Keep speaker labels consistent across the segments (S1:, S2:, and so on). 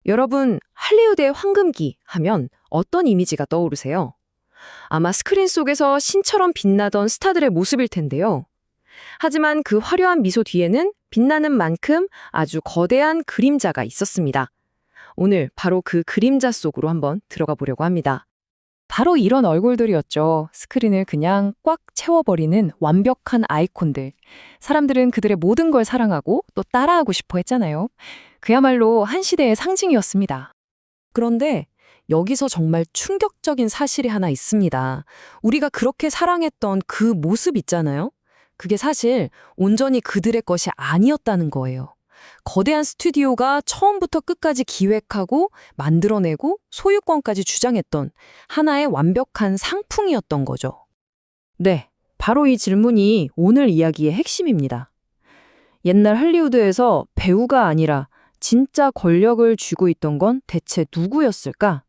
S1: 여러분, 할리우드의 황금기 하면 어떤 이미지가 떠오르세요? 아마 스크린 속에서 신처럼 빛나던 스타들의 모습일 텐데요. 하지만 그 화려한 미소 뒤에는 빛나는 만큼 아주 거대한 그림자가 있었습니다. 오늘 바로 그 그림자 속으로 한번 들어가 보려고 합니다. 바로 이런 얼굴들이었죠. 스크린을 그냥 꽉 채워버리는 완벽한 아이콘들. 사람들은 그들의 모든 걸 사랑하고 또 따라하고 싶어 했잖아요. 그야말로 한 시대의 상징이었습니다. 그런데 여기서 정말 충격적인 사실이 하나 있습니다. 우리가 그렇게 사랑했던 그 모습 있잖아요. 그게 사실 온전히 그들의 것이 아니었다는 거예요. 거대한 스튜디오가 처음부터 끝까지 기획하고 만들어내고 소유권까지 주장했던 하나의 완벽한 상풍이었던 거죠. 네, 바로 이 질문이 오늘 이야기의 핵심입니다. 옛날 할리우드에서 배우가 아니라 진짜 권력을 쥐고 있던 건 대체 누구였을까?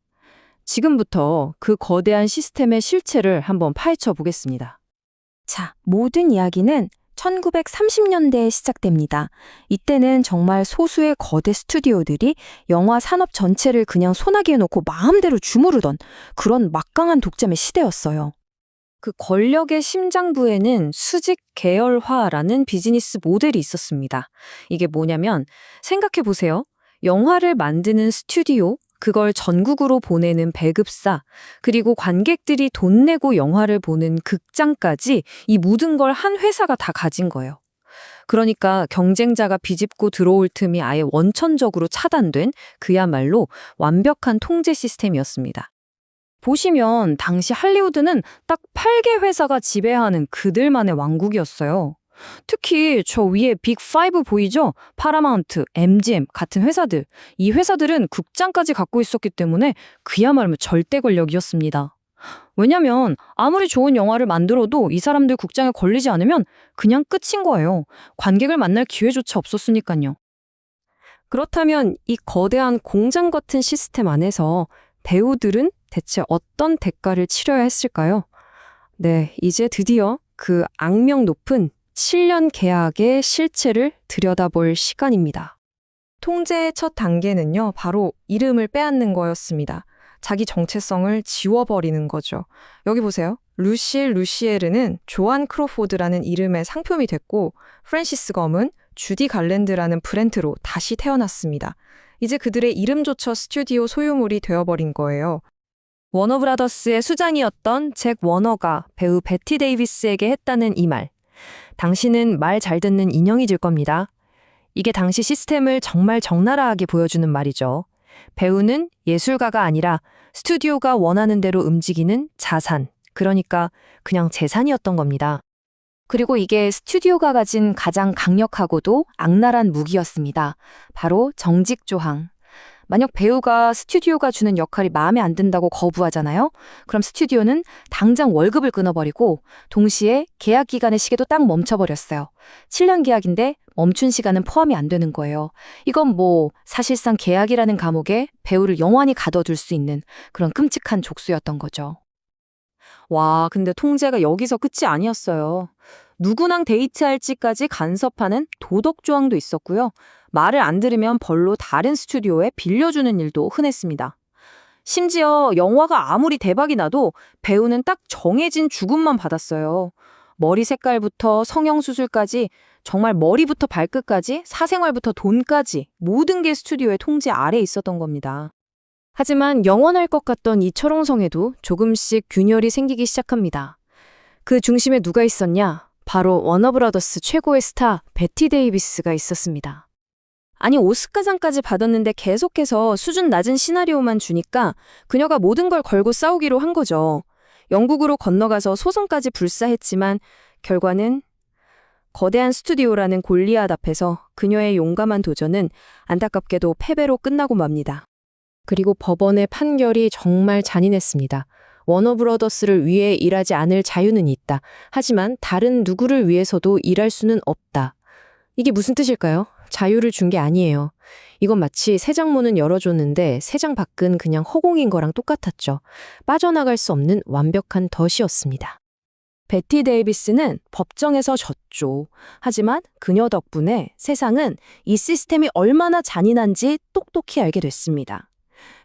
S1: 지금부터 그 거대한 시스템의 실체를 한번 파헤쳐 보겠습니다.
S2: 자, 모든 이야기는 1930년대에 시작됩니다. 이때는 정말 소수의 거대 스튜디오들이 영화 산업 전체를 그냥 소나기에 놓고 마음대로 주무르던 그런 막강한 독점의 시대였어요.
S1: 그 권력의 심장부에는 수직 계열화라는 비즈니스 모델이 있었습니다. 이게 뭐냐면 생각해 보세요. 영화를 만드는 스튜디오, 그걸 전국으로 보내는 배급사, 그리고 관객들이 돈 내고 영화를 보는 극장까지 이 모든 걸 한 회사가 다 가진 거예요. 그러니까 경쟁자가 비집고 들어올 틈이 아예 원천적으로 차단된 그야말로 완벽한 통제 시스템이었습니다. 보시면 당시 할리우드는 딱 8개 회사가 지배하는 그들만의 왕국이었어요. 특히 저 위에 빅5 보이죠? 파라마운트, MGM 같은 회사들. 이 회사들은 극장까지 갖고 있었기 때문에 그야말로 절대 권력이었습니다. 왜냐면 아무리 좋은 영화를 만들어도 이 사람들 국장에 걸리지 않으면 그냥 끝인 거예요. 관객을 만날 기회조차 없었으니까요. 그렇다면 이 거대한 공장 같은 시스템 안에서 배우들은 대체 어떤 대가를 치러야 했을까요? 네, 이제 드디어 그 악명 높은 7년 계약의 실체를 들여다볼 시간입니다. 통제의 첫 단계는요, 바로 이름을 빼앗는 거였습니다. 자기 정체성을 지워버리는 거죠. 여기 보세요. 루시엘은 조안 크로포드라는 이름의 상표이 됐고, 프랜시스 검은 주디 갈랜드라는 브랜드로 다시 태어났습니다. 이제 그들의 이름조차 스튜디오 소유물이 되어버린 거예요. 워너브라더스의 수장이었던 잭 워너가 배우 베티 데이비스에게 했다는 이 말. 당신은 말 잘 듣는 인형이 될 겁니다. 이게 당시 시스템을 정말 적나라하게 보여주는 말이죠. 배우는 예술가가 아니라 스튜디오가 원하는 대로 움직이는 자산, 그러니까 그냥 재산이었던 겁니다. 그리고 이게 스튜디오가 가진 가장 강력하고도 악랄한 무기였습니다. 바로 정직 조항. 만약 배우가 스튜디오가 주는 역할이 마음에 안 든다고 거부하잖아요? 그럼 스튜디오는 당장 월급을 끊어버리고 동시에 계약 기간의 시계도 딱 멈춰버렸어요. 7년 계약인데 멈춘 시간은 포함이 안 되는 거예요. 이건 사실상 계약이라는 감옥에 배우를 영원히 가둬둘 수 있는 그런 끔찍한 족수였던 거죠. 와, 근데 통제가 여기서 끝이 아니었어요. 누구랑 데이트할지까지 간섭하는 도덕 조항도 있었고요. 말을 안 들으면 벌로 다른 스튜디오에 빌려주는 일도 흔했습니다. 심지어 영화가 아무리 대박이 나도 배우는 딱 정해진 죽음만 받았어요. 머리 색깔부터 성형수술까지 정말 머리부터 발끝까지 사생활부터 돈까지 모든 게 스튜디오의 통제 아래에 있었던 겁니다. 하지만 영원할 것 같던 이 철옹성에도 조금씩 균열이 생기기 시작합니다. 그 중심에 누가 있었냐? 바로 워너브라더스 최고의 스타 베티 데이비스가 있었습니다. 아니, 오스카상까지 받았는데 계속해서 수준 낮은 시나리오만 주니까 그녀가 모든 걸 걸고 싸우기로 한 거죠. 영국으로 건너가서 소송까지 불사했지만 결과는 거대한 스튜디오라는 골리앗 앞에서 그녀의 용감한 도전은 안타깝게도 패배로 끝나고 맙니다. 그리고 법원의 판결이 정말 잔인했습니다. 워너브라더스를 위해 일하지 않을 자유는 있다. 하지만 다른 누구를 위해서도 일할 수는 없다. 이게 무슨 뜻일까요? 자유를 준 게 아니에요. 이건 마치 새 장문은 열어줬는데 새 장 밖은 그냥 허공인 거랑 똑같았죠. 빠져나갈 수 없는 완벽한 덫이었습니다. 베티 데이비스는 법정에서 졌죠.
S2: 힘들었죠. 하지만 그녀 덕분에 세상은 이 시스템이 얼마나 잔인한지 똑똑히 알게 됐습니다.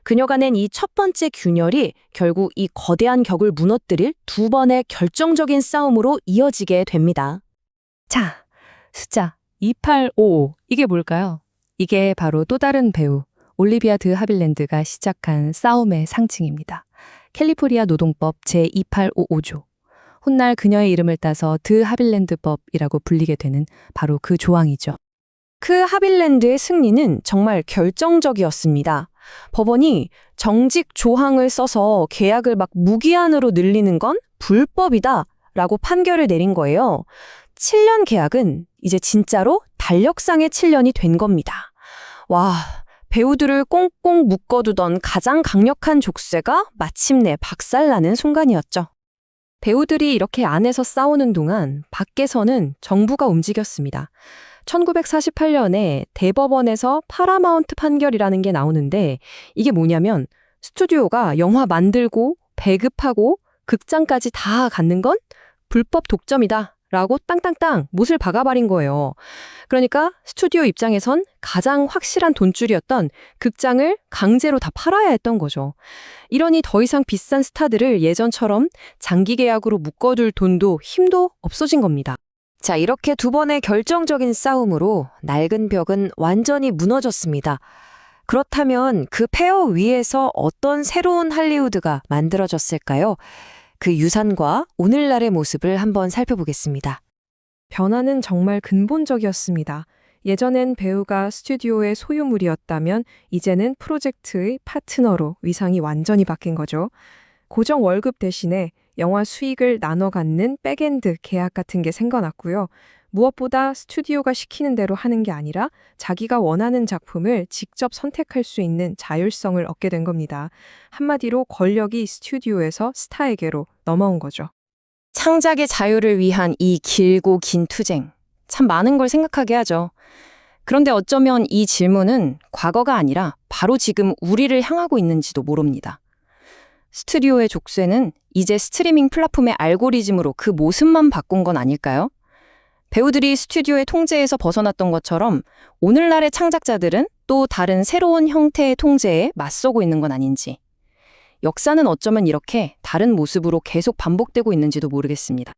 S2: 그녀가 낸 이 첫 번째 균열이 결국 이 거대한 격을 무너뜨릴 두 번의 결정적인 싸움으로 이어지게 됩니다.
S3: 자, 숫자 2855. 이게 뭘까요? 이게 바로 또 다른 배우 올리비아 드 하빌랜드가 시작한 싸움의 상징입니다. 캘리포니아 노동법 제2855조. 훗날 그녀의 이름을 따서 드 하빌랜드법이라고 불리게 되는 바로 그 조항이죠.
S2: 그 하빌랜드의 승리는 정말 결정적이었습니다. 법원이 정직 조항을 써서 계약을 막 무기한으로 늘리는 건 불법이다 라고 판결을 내린 거예요. 7년 계약은 이제 진짜로 달력상의 7년이 된 겁니다. 와, 배우들을 꽁꽁 묶어두던 가장 강력한 족쇄가 마침내 박살나는 순간이었죠. 배우들이 이렇게 안에서 싸우는 동안 밖에서는 정부가 움직였습니다. 1948년에 대법원에서 파라마운트 판결이라는 게 나오는데 이게 뭐냐면 스튜디오가 영화 만들고 배급하고 극장까지 다 갖는 건 불법 독점이다 라고 땅땅땅 못을 박아버린 거예요. 그러니까 스튜디오 입장에선 가장 확실한 돈줄이었던 극장을 강제로 다 팔아야 했던 거죠. 이러니 더 이상 비싼 스타들을 예전처럼 장기 계약으로 묶어둘 돈도 힘도 없어진 겁니다. 자, 이렇게 두 번의 결정적인 싸움으로 낡은 벽은 완전히 무너졌습니다. 그렇다면 그 폐허 위에서 어떤 새로운 할리우드가 만들어졌을까요? 그 유산과 오늘날의 모습을 한번 살펴보겠습니다.
S1: 변화는 정말 근본적이었습니다. 예전엔 배우가 스튜디오의 소유물이었다면 이제는 프로젝트의 파트너로 위상이 완전히 바뀐 거죠. 고정 월급 대신에 영화 수익을 나눠 갖는 백엔드 계약 같은 게 생겨났고요. 무엇보다 스튜디오가 시키는 대로 하는 게 아니라 자기가 원하는 작품을 직접 선택할 수 있는 자율성을 얻게 된 겁니다. 한마디로 권력이 스튜디오에서 스타에게로 넘어온 거죠.
S2: 창작의 자유를 위한 이 길고 긴 투쟁. 참 많은 걸 생각하게 하죠. 그런데 어쩌면 이 질문은 과거가 아니라 바로 지금 우리를 향하고 있는지도 모릅니다. 스튜디오의 족쇄는 이제 스트리밍 플랫폼의 알고리즘으로 그 모습만 바꾼 건 아닐까요? 배우들이 스튜디오의 통제에서 벗어났던 것처럼 오늘날의 창작자들은 또 다른 새로운 형태의 통제에 맞서고 있는 건 아닌지. 역사는 어쩌면 이렇게 다른 모습으로 계속 반복되고 있는지도 모르겠습니다.